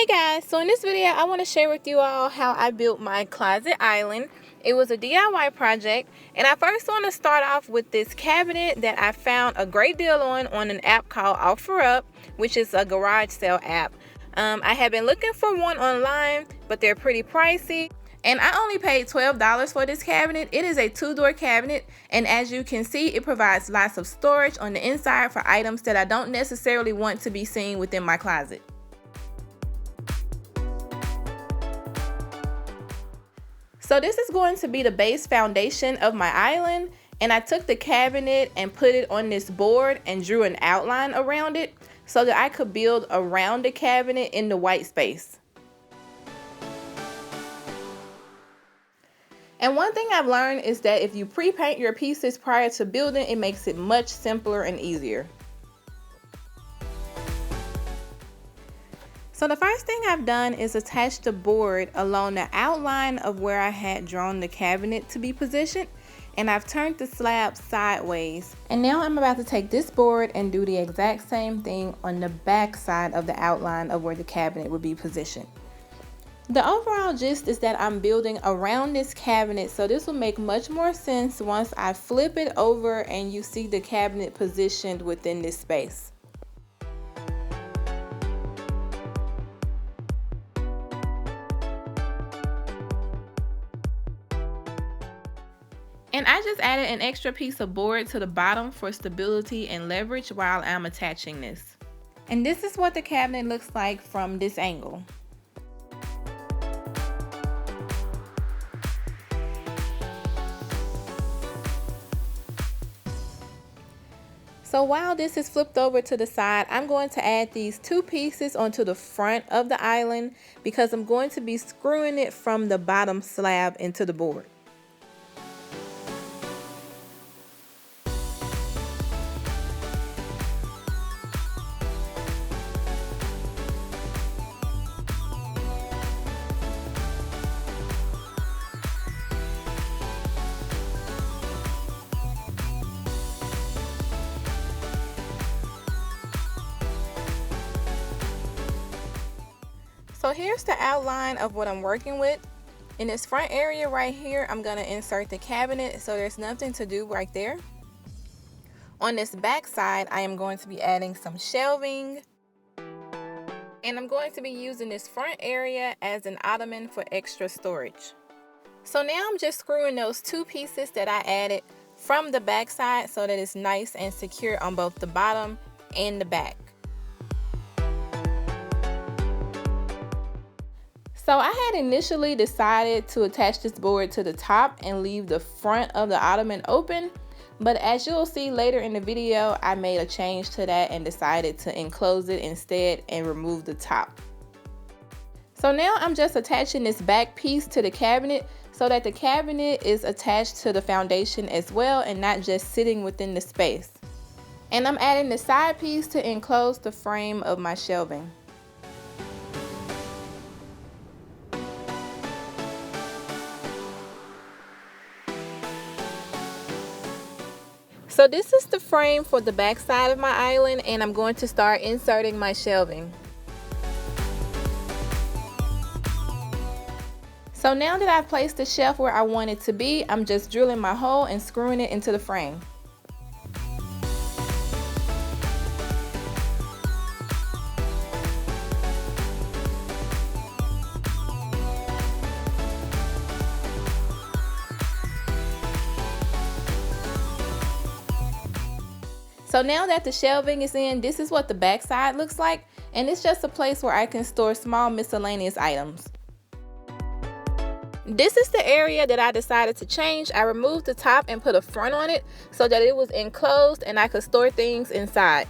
Hey guys, so in this video I want to share with you all how I built my closet island. It was a DIY project, and I first want to start off with this cabinet that I found a great deal on an app called OfferUp, which is a garage sale app. I have been looking for one online, but they're pretty pricey. And I only paid $12 for this cabinet. It is a 2-door cabinet, and as you can see, it provides lots of storage on the inside for items that I don't necessarily want to be seen within my closet. So this is going to be the base foundation of my island, and I took the cabinet and put it on this board and drew an outline around it so that I could build around the cabinet in the white space. And one thing I've learned is that if you pre-paint your pieces prior to building, it makes it much simpler and easier. So the first thing I've done is attach the board along the outline of where I had drawn the cabinet to be positioned, and I've turned the slab sideways. And now I'm about to take this board and do the exact same thing on the back side of the outline of where the cabinet would be positioned. The overall gist is that I'm building around this cabinet, so this will make much more sense once I flip it over and you see the cabinet positioned within this space. And I just added an extra piece of board to the bottom for stability and leverage while I'm attaching this. And this is what the cabinet looks like from this angle. So while this is flipped over to the side, I'm going to add these 2 pieces onto the front of the island because I'm going to be screwing it from the bottom slab into the board. So here's the outline of what I'm working with. In this front area right here, I'm going to insert the cabinet, so there's nothing to do right there. On this back side, I am going to be adding some shelving, and I'm going to be using this front area as an ottoman for extra storage. So now I'm just screwing those 2 pieces that I added from the back side so that it's nice and secure on both the bottom and the back. So I had initially decided to attach this board to the top and leave the front of the ottoman open, but as you'll see later in the video, I made a change to that and decided to enclose it instead and remove the top. So now I'm just attaching this back piece to the cabinet so that the cabinet is attached to the foundation as well and not just sitting within the space. And I'm adding the side piece to enclose the frame of my shelving. So this is the frame for the back side of my island, and I'm going to start inserting my shelving. So now that I've placed the shelf where I want it to be, I'm just drilling my hole and screwing it into the frame. So now that the shelving is in, this is what the back side looks like, and it's just a place where I can store small miscellaneous items. This is the area that I decided to change. I removed the top and put a front on it so that it was enclosed and I could store things inside.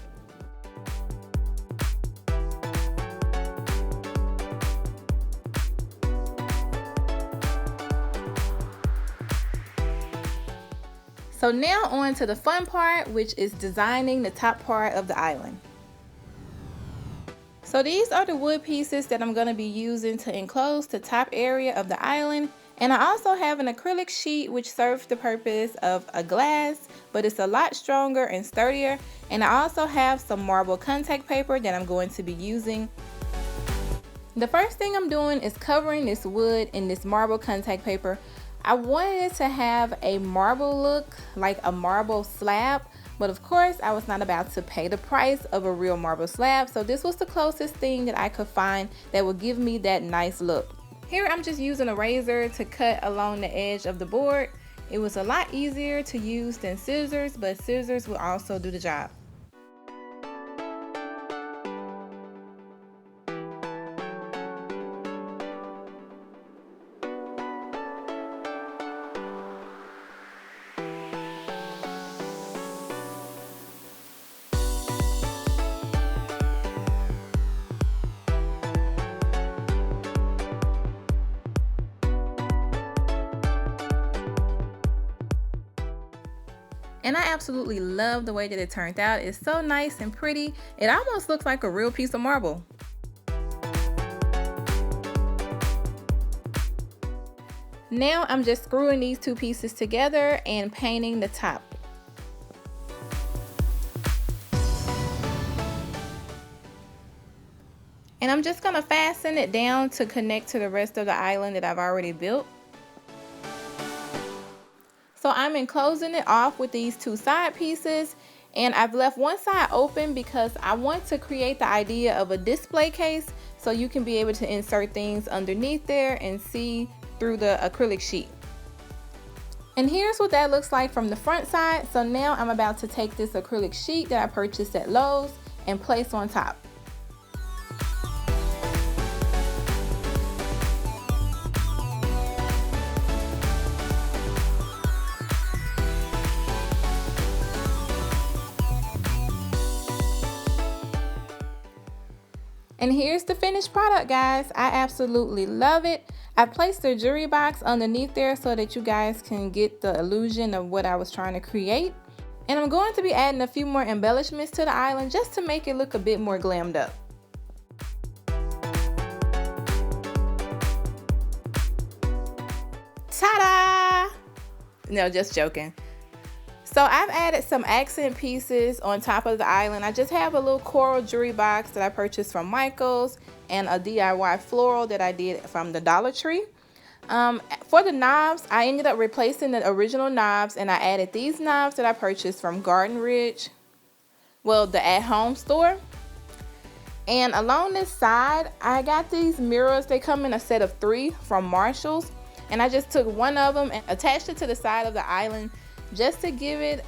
So now on to the fun part, which is designing the top part of the island. So these are the wood pieces that I'm going to be using to enclose the top area of the island, And I also have an acrylic sheet which serves the purpose of a glass, but it's a lot stronger and sturdier. And I also have some marble contact paper that I'm going to be using. The first thing I'm doing is covering this wood in this marble contact paper. I wanted it to have a marble look, like a marble slab, but of course I was not about to pay the price of a real marble slab, so this was the closest thing that I could find that would give me that nice look. Here I'm just using a razor to cut along the edge of the board. It was a lot easier to use than scissors, but scissors will also do the job. And I absolutely love the way that it turned out. It's so nice and pretty. It almost looks like a real piece of marble. Now I'm just screwing these two pieces together and painting the top. And I'm just gonna fasten it down to connect to the rest of the island that I've already built. So I'm enclosing it off with these two side pieces, and I've left one side open because I want to create the idea of a display case so you can be able to insert things underneath there and see through the acrylic sheet. And here's what that looks like from the front side. So now I'm about to take this acrylic sheet that I purchased at Lowe's and place on top. And here's the finished product, guys. I absolutely love it. I placed the jewelry box underneath there so that you guys can get the illusion of what I was trying to create. And I'm going to be adding a few more embellishments to the island just to make it look a bit more glammed up. Ta-da! No, just joking. So I've added some accent pieces on top of the island. I just have a little coral jewelry box that I purchased from Michael's and a DIY floral that I did from the Dollar Tree. For the knobs, I ended up replacing the original knobs, and I added these knobs that I purchased from Garden Ridge, well, the at-home store. And along this side, I got these mirrors. They come in a set of 3 from Marshall's, and I just took one of them and attached it to the side of the island just to give it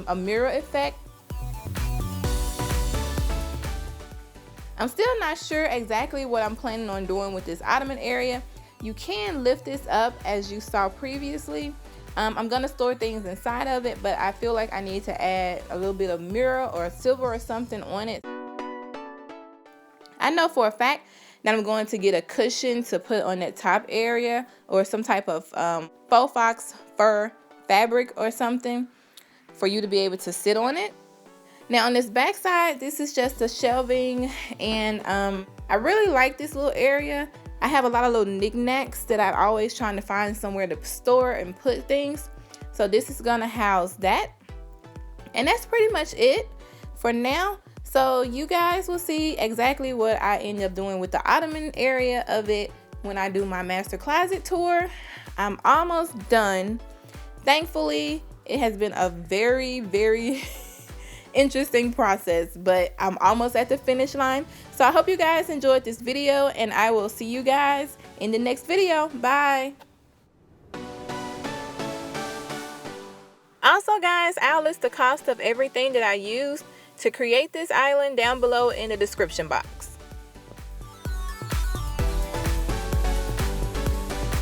a mirror effect. I'm still not sure exactly what I'm planning on doing with this ottoman area. You can lift this up as you saw previously. I'm gonna store things inside of it, but I feel like I need to add a little bit of mirror or silver or something on it. I know for a fact that I'm going to get a cushion to put on that top area, or some type of faux fox fur fabric or something for you to be able to sit on it. Now on this back side, this is just the shelving, and I really like this little area. I have a lot of little knickknacks that I'm always trying to find somewhere to store and put things. So this is gonna house that. And that's pretty much it for now. So you guys will see exactly what I end up doing with the ottoman area of it when I do my master closet tour. I'm almost done. Thankfully, it has been a very interesting process, but I'm almost at the finish line. So I hope you guys enjoyed this video, and I will see you guys in the next video. Bye. Also guys, I'll list the cost of everything that I used to create this island down below in the description box.